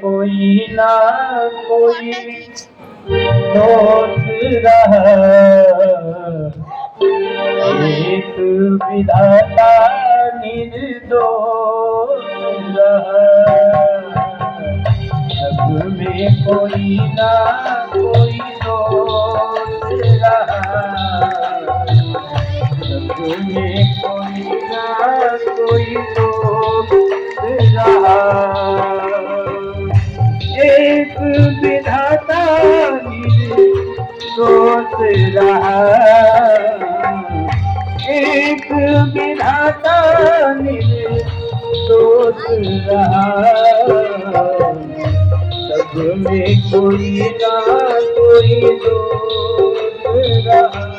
कोई ना कोई दोस्त रहा, एक विधाता निर्दोष रहा। सब में कोई ना कोई दोस्त रहा, सब में कोई ना कोई दोस्त रहा। एक विधाता निर्दोष रहा, एक विधाता निर्दोष रहा। सब में कोई ना कोई दोस्त रहा।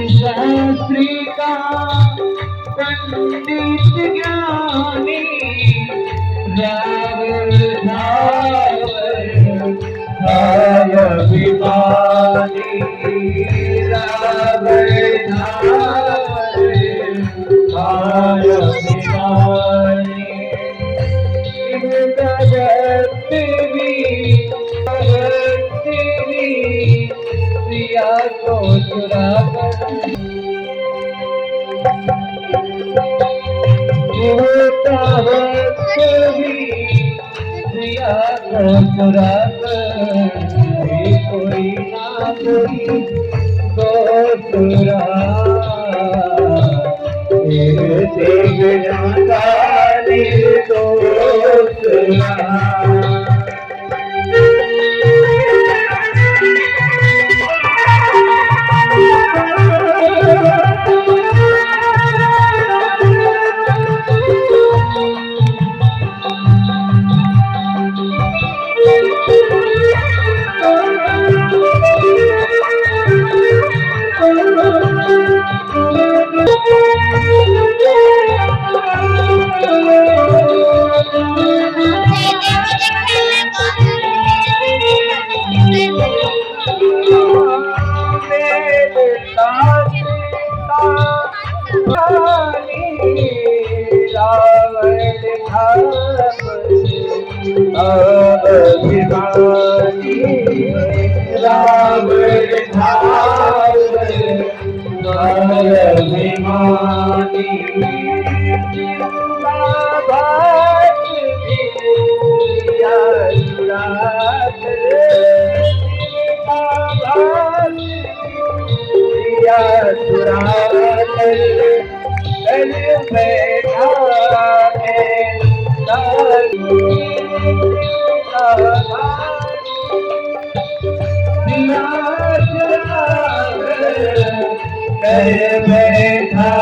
शास्त्री का पंडित ज्ञानी रावण धाय अभिमानी, रावण धाय अभिमानी। प्रिया को चुरा प्रिया को चुरा कोई ना कोई दोस्त रहा। दोस्त रहा। अभिमानी रावण अभिमानी। बैठा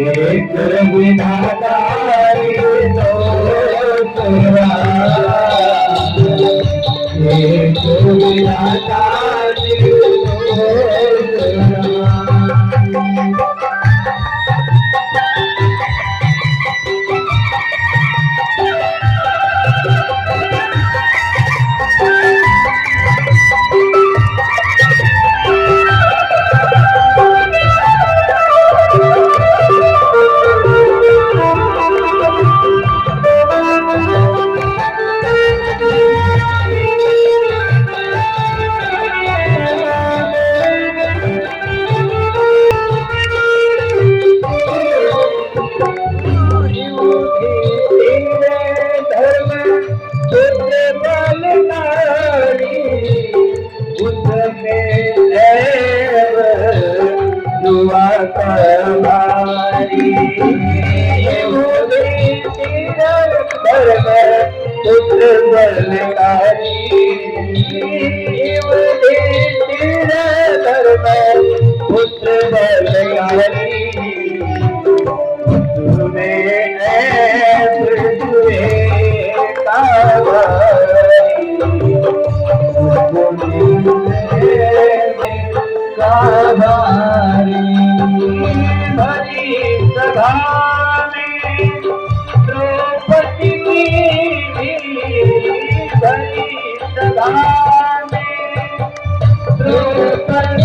एक विधाता एक विधाता भारी पुत्र बलकारी पुत्र बलकारी तुझे तुझे काभारी भरी सभा में द्रौपदी की भरी सभा में द्रौपदी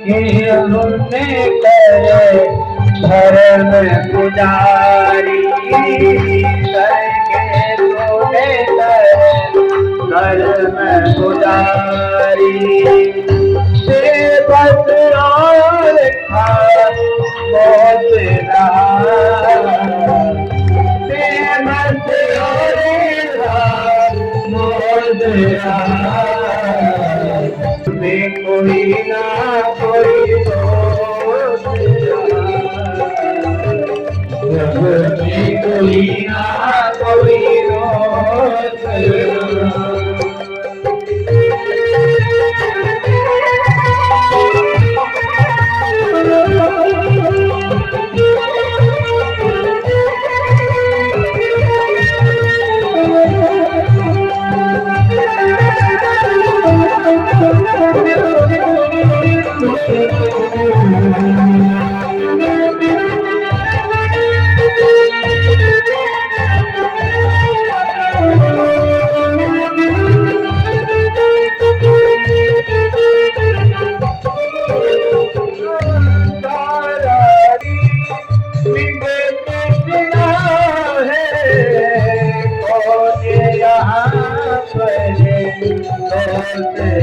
की उन्होंने करे धर्म पुजारी करके तूने करे धर्म पुजारी से बस और था बहुत रहा से बस और था बहुत रहा में कोई ना कोई दोस्त रहा में कोई ना कोई दोस्त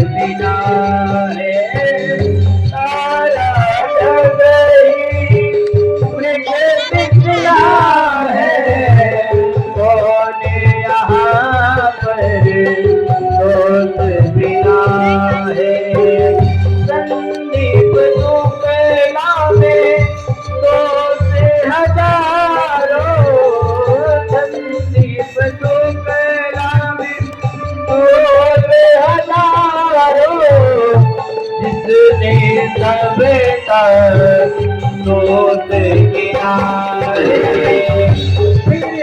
बिना है सारा जग दिखला है कौन यहाँ पर दोस्त बिना है संदीप दुबला में दोस्त हजारों संदीप दुबला में दोस्त जिसने सब तक दोस्त किया है